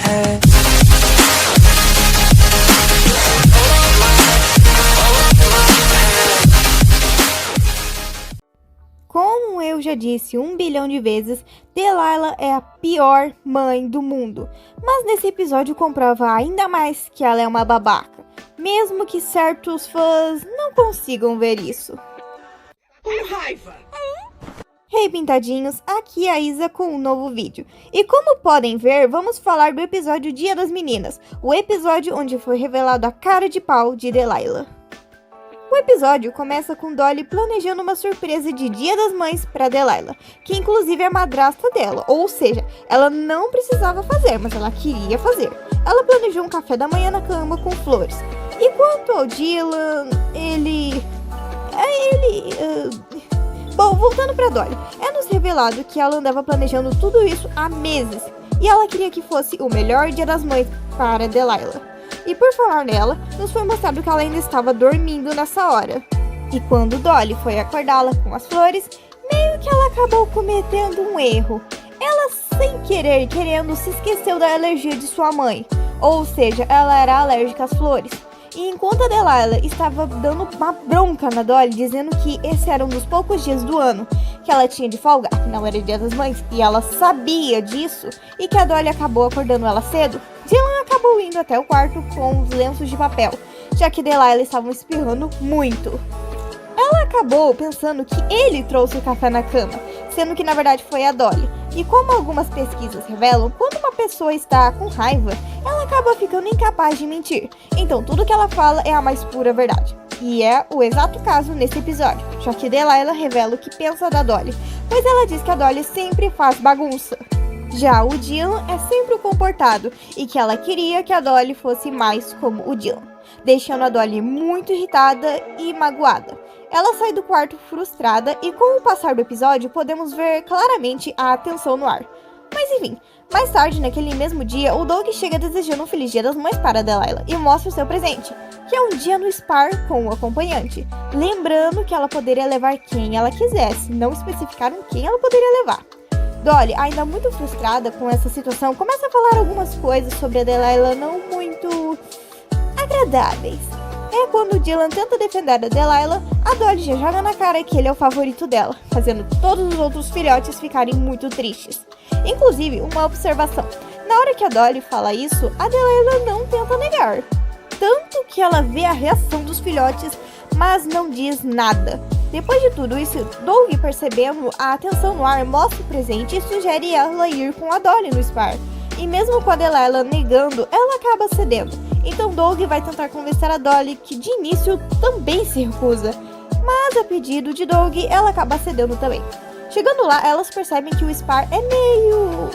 head. Como eu já disse 1 bilhão de vezes, Delilah é a pior mãe do mundo. Mas nesse episódio comprova ainda mais que ela é uma babaca, mesmo que certos fãs não consigam ver isso. Com raiva! Hey pintadinhos, aqui é a Isa com um novo vídeo. E como podem ver, vamos falar do episódio Dia das Meninas, o episódio onde foi revelado a cara de pau de Delilah. O episódio começa com Dolly planejando uma surpresa de Dia das Mães para Delilah, que inclusive é a madrasta dela, ou seja, ela não precisava fazer, mas ela queria fazer. Ela planejou um café da manhã na cama com flores. E quanto ao Dylan, Bom, voltando pra Dolly, é nos revelado que ela andava planejando tudo isso há meses, e ela queria que fosse o melhor Dia das Mães para Delilah. E por falar nela, nos foi mostrado que ela ainda estava dormindo nessa hora. E quando Dolly foi acordá-la com as flores, meio que ela acabou cometendo um erro. Ela, sem querer, querendo, se esqueceu da alergia de sua mãe, ou seja, ela era alérgica às flores. E enquanto a Delilah estava dando uma bronca na Dolly, dizendo que esse era um dos poucos dias do ano que ela tinha de folga, afinal era Dia das Mães, e ela sabia disso, e que a Dolly acabou acordando ela cedo, Dylan acabou indo até o quarto com os lenços de papel, já que Delilah estava espirrando muito. Ela acabou pensando que ele trouxe o café na cama, sendo que na verdade foi a Dolly. E como algumas pesquisas revelam, quando uma pessoa está com raiva, ela acaba ficando incapaz de mentir. Então tudo que ela fala é a mais pura verdade. E é o exato caso nesse episódio, já que Delilah revela o que pensa da Dolly, pois ela diz que a Dolly sempre faz bagunça. Já o Dylan é sempre o comportado, e que ela queria que a Dolly fosse mais como o Dylan, deixando a Dolly muito irritada e magoada. Ela sai do quarto frustrada e com o passar do episódio podemos ver claramente a tensão no ar. Mas enfim, mais tarde naquele mesmo dia, o Doug chega desejando um feliz Dia das Mães para Delilah e mostra o seu presente, que é um dia no spa com o acompanhante, lembrando que ela poderia levar quem ela quisesse, não especificaram quem ela poderia levar. Dolly, ainda muito frustrada com essa situação, começa a falar algumas coisas sobre a Delilah não muito agradáveis. É quando Dylan tenta defender a Delilah, a Dolly já joga na cara que ele é o favorito dela, fazendo todos os outros filhotes ficarem muito tristes. Inclusive, uma observação, na hora que a Dolly fala isso, a Delilah não tenta negar. Tanto que ela vê a reação dos filhotes, mas não diz nada. Depois de tudo isso, Doug, percebendo a tensão no ar, mostra o presente e sugere ela ir com a Dolly no spa. E mesmo com a Delilah negando, ela acaba cedendo. Então Doug vai tentar convencer a Dolly, que de início também se recusa. Mas a pedido de Doug, ela acaba cedendo também. Chegando lá, elas percebem que o spa é meio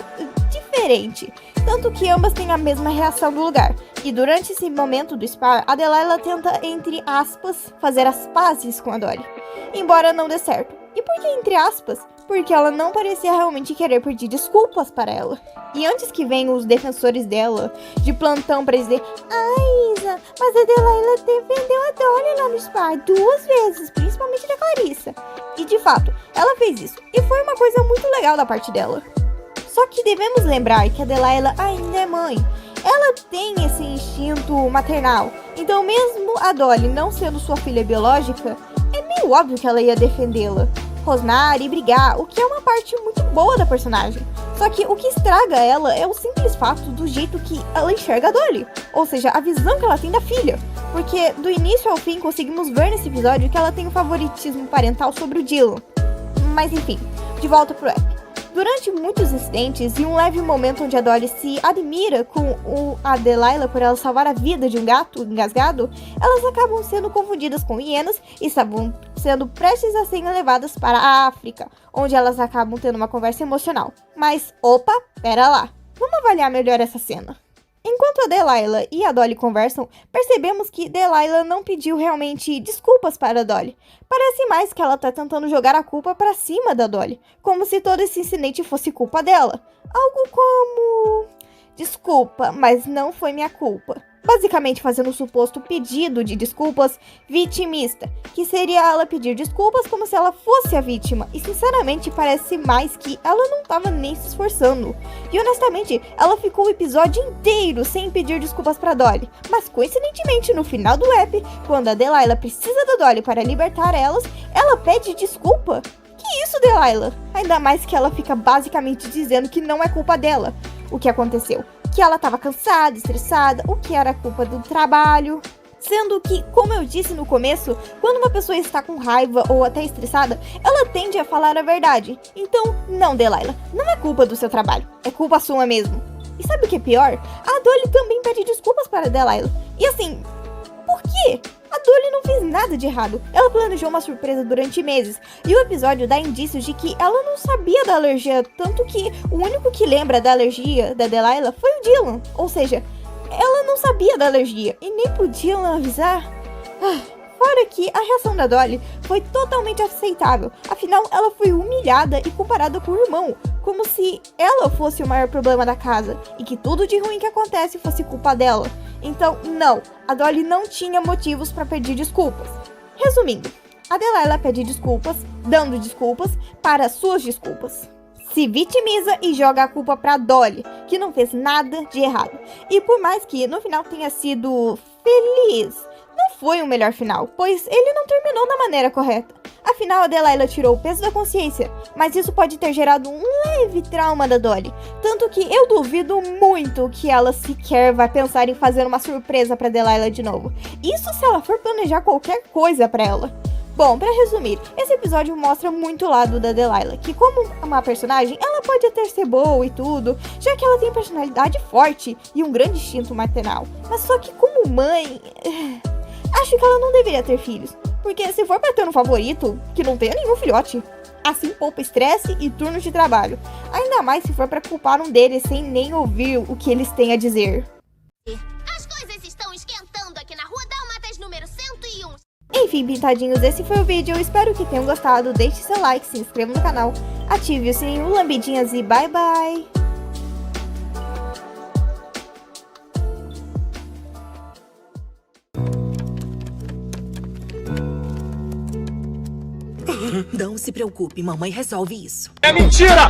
diferente, tanto que ambas têm a mesma reação do lugar. E durante esse momento do spa, a Delilah tenta, entre aspas, fazer as pazes com a Dolly, embora não dê certo. E por que entre aspas? Porque ela não parecia realmente querer pedir desculpas para ela. E antes que venham os defensores dela de plantão para dizer: "Ah, Isa, mas a Delilah defendeu a Dolly lá no spa 2 vezes, principalmente da Clarissa." E de fato, ela fez isso, e foi uma coisa muito legal da parte dela. Só que devemos lembrar que a Delilah ainda é mãe. Ela tem esse instinto maternal. Então mesmo a Dolly não sendo sua filha biológica, é meio óbvio que ela ia defendê-la, rosnar e brigar, o que é uma parte muito boa da personagem. Só que o que estraga ela é o simples fato do jeito que ela enxerga a Dolly, ou seja, a visão que ela tem da filha. Porque do início ao fim conseguimos ver nesse episódio que ela tem um favoritismo parental sobre o Dylan. Mas enfim, de volta pro app. Durante muitos incidentes e um leve momento onde a Dolly se admira com a Delilah por ela salvar a vida de um gato engasgado, elas acabam sendo confundidas com hienas e estavam sendo prestes a serem levadas para a África, onde elas acabam tendo uma conversa emocional. Mas, opa, pera lá, vamos avaliar melhor essa cena. Enquanto a Delilah e a Dolly conversam, percebemos que Delilah não pediu realmente desculpas para a Dolly. Parece mais que ela tá tentando jogar a culpa para cima da Dolly, como se todo esse incidente fosse culpa dela. Algo como: "Desculpa, mas não foi minha culpa." basicamente fazendo um suposto pedido de desculpas vitimista, que seria ela pedir desculpas como se ela fosse a vítima, e sinceramente parece mais que ela não tava nem se esforçando. E honestamente, ela ficou o episódio inteiro sem pedir desculpas pra Dolly, mas coincidentemente no final do app, quando a Delilah precisa da Dolly para libertar elas, ela pede desculpa. Que isso, Delilah? Ainda mais que ela fica basicamente dizendo que não é culpa dela o que aconteceu, que ela estava cansada, estressada, o que era culpa do trabalho. Sendo que, como eu disse no começo, quando uma pessoa está com raiva ou até estressada, ela tende a falar a verdade. Então, não, Delilah, não é culpa do seu trabalho, é culpa sua mesmo. E sabe o que é pior? A Dolly também pede desculpas para a Delilah. E assim, por quê? A Dolly não fez nada de errado. Ela planejou uma surpresa durante meses. E o episódio dá indícios de que ela não sabia da alergia. Tanto que o único que lembra da alergia da Delilah foi o Dylan. Ou seja, ela não sabia da alergia. E nem podia avisar. Fora que a reação da Dolly foi totalmente aceitável. Afinal, ela foi humilhada e comparada com o irmão. Como se ela fosse o maior problema da casa. E que tudo de ruim que acontece fosse culpa dela. Então, não, a Dolly não tinha motivos para pedir desculpas. Resumindo, a Delilah pede desculpas, dando desculpas para suas desculpas. Se vitimiza e joga a culpa pra Dolly, que não fez nada de errado. E por mais que no final tenha sido feliz, não foi o melhor final, pois ele não terminou da maneira correta. Afinal, a Delilah tirou o peso da consciência, mas isso pode ter gerado um leve trauma da Dolly. Tanto que eu duvido muito que ela sequer vai pensar em fazer uma surpresa pra Delilah de novo. Isso se ela for planejar qualquer coisa pra ela. Bom, pra resumir, esse episódio mostra muito o lado da Delilah, que como uma personagem, ela pode até ser boa e tudo, já que ela tem personalidade forte e um grande instinto maternal. Mas só que como mãe, acho que ela não deveria ter filhos. Porque se for pra ter um favorito, que não tenha nenhum filhote. Assim poupa estresse e turnos de trabalho. Ainda mais se for pra culpar um deles sem nem ouvir o que eles têm a dizer. As coisas estão esquentando aqui na rua Dalmatas número 101. Enfim, pintadinhos, esse foi o vídeo. Eu espero que tenham gostado. Deixe seu like, se inscreva no canal, ative o sininho, lambidinhas e bye bye! Não se preocupe, mamãe resolve isso. É mentira!